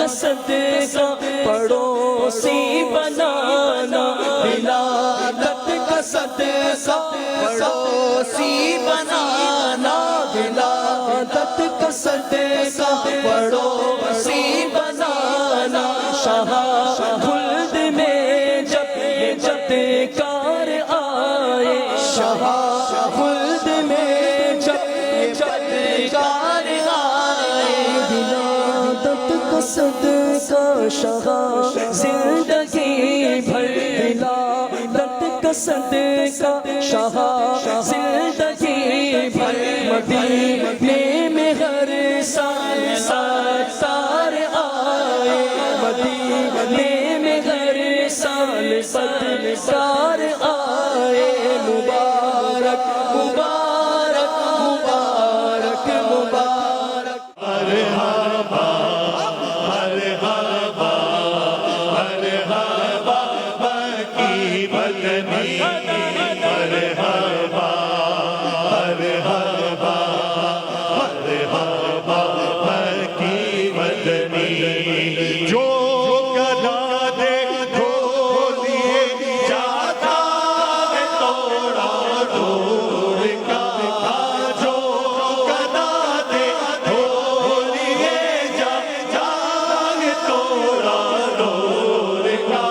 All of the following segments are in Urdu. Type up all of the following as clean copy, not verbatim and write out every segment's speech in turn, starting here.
کا صدقہ پڑوسی بنانا، ولادت کا صدقہ پڑوسی بنانا، ولادت کا صدقہ پڑوسی بنانا، شاہ خلد میں جب کار آئے، شاہ خلد میں جب کار آئے، ولادت کا صدقہ شاہ زندگی بھر، ولادت کا صدقہ شاہ زندگی بھر، مدینے میں ہر سال ستار آئے، مدینے میں ہر سال ستار آئے، مبارک مبارک مبارک مبارک، مرحبا مرحبا مرحبا مکی مدنی، مرحبا مرحبا مرحبا مکی مدنی، جو گدا دے کھولیے جاتا ہے توڑا نور کا، جو گدا دے کھولیے جاتا ہے توڑا نور کا،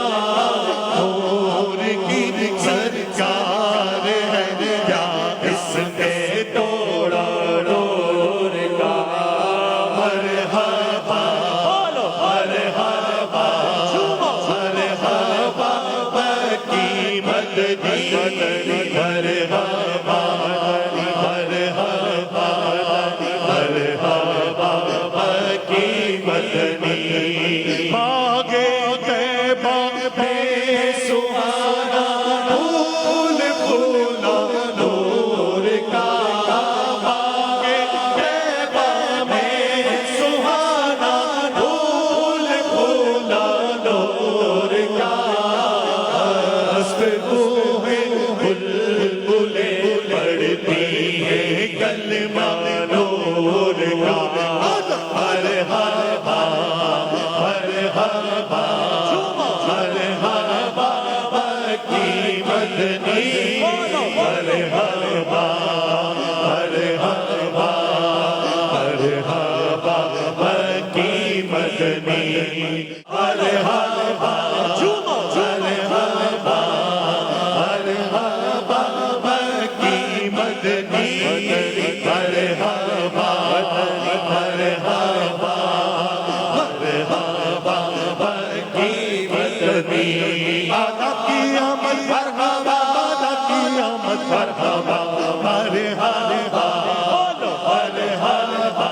نور کی سرکار ہے کیا اس نے توڑا نور کا، مرحبا مرحبا مرحبا مکی مدنی، مرحبا مرحبا مرحبا مکی مدنی، باغے طیبہ میں سہانا پھول پھولا نور کا، باغے طیبہ میں سہانا پھول پھولا نور کا، حسب کوہ بلبلیں پڑھتی ہیں کلمہ نور کا، مرحبا مرحبا مرحبا مکی مدنی، مرحبا مرحبا مرحبا مکی مدنی، مرحبا مرحبا مرحبا مکی مدنی، مرحبا مرحبا مرحبا مکی مدنی، آدھا کی آمد مرحبا، آدھا کی آمد مرحبا، مرحبا مرحبا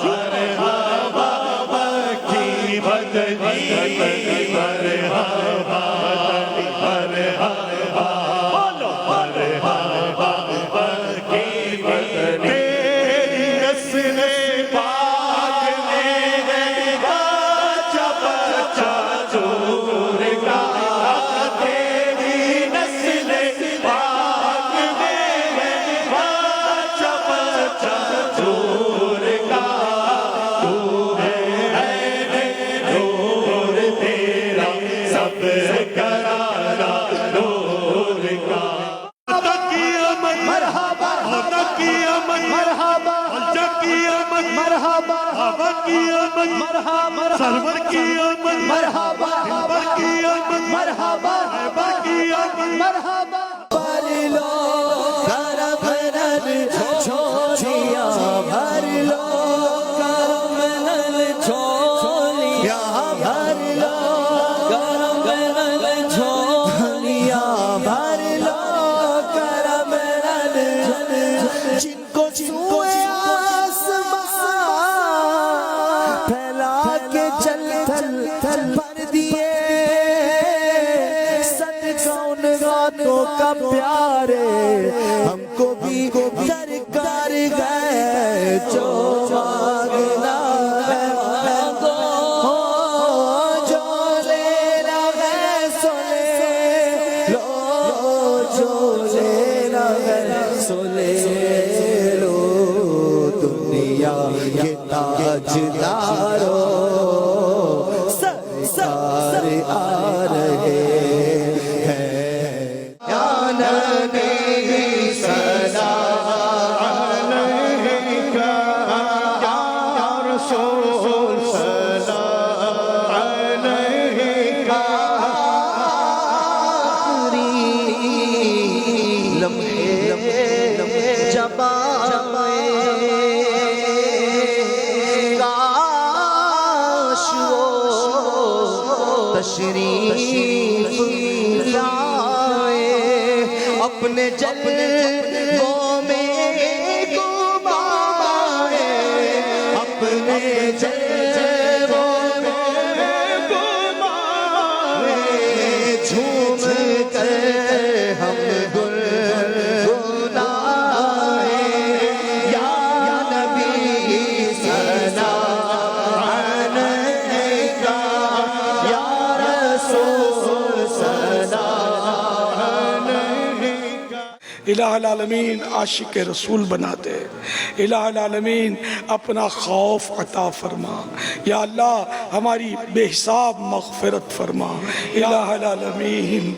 مرحبا مکی مدنی، مرحبا مرحبا مرحبا مکی مدنی، تیری نسل پاک میں ہے بچہ بچہ نور کا، تیری نسل پاک میں ہے بچہ بچہ نور کا، تو ہے عین نور تیرا سب کرانا نور کا، مرحبا مرحبا کی آمد مرحبا آبا کی آمد مرحبا سرور کی آمد مرحبا دلبر کی آمد مرحبا عیبہ کی آمد، مرحبا بھر لو کرم نل چھوڑیا، بھر لو کرم نل چھوڑیا، بھر لو کرم نل چھوڑیا، بھر لو کرم نل، جن کو سوئے آسمان پھیلا کے چل تھل بھر دیے، صدقہ ان راتوں کا پیارے ہم کو بھی درکار گئے، جو مانگنا ہے مانگو، جو لینا ہے سو لے لو، جو لینا ہے سو لے لو، دنیا کے تاجداروں آ رہے ہیں یا نبی سلام علیکہ یا رسول سلام علیکہ آخری لمحے جب کاش وہ تشریف لائے اپنے جلووں میں گمائے اپنے جلووں میں گمائے جھوم کر ہم گنگنائے یا نبی سلام علیکہ یا رسول سلام علیکہ الہ العالمین عاشق رسول بنا دے الہ العالمین اپنا خوف عطا فرما یا اللہ ہماری بے حساب مغفرت فرما الہ العالمین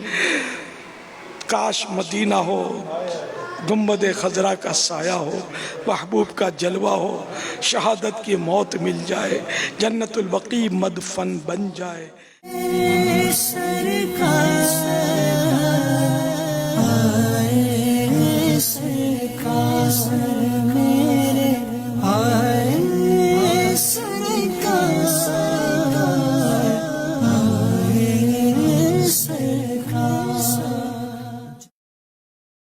کاش مدینہ ہو گنبد خضرا کا سایہ ہو محبوب کا جلوہ ہو شہادت کی موت مل جائے جنت البقیع مدفن بن جائے سرکار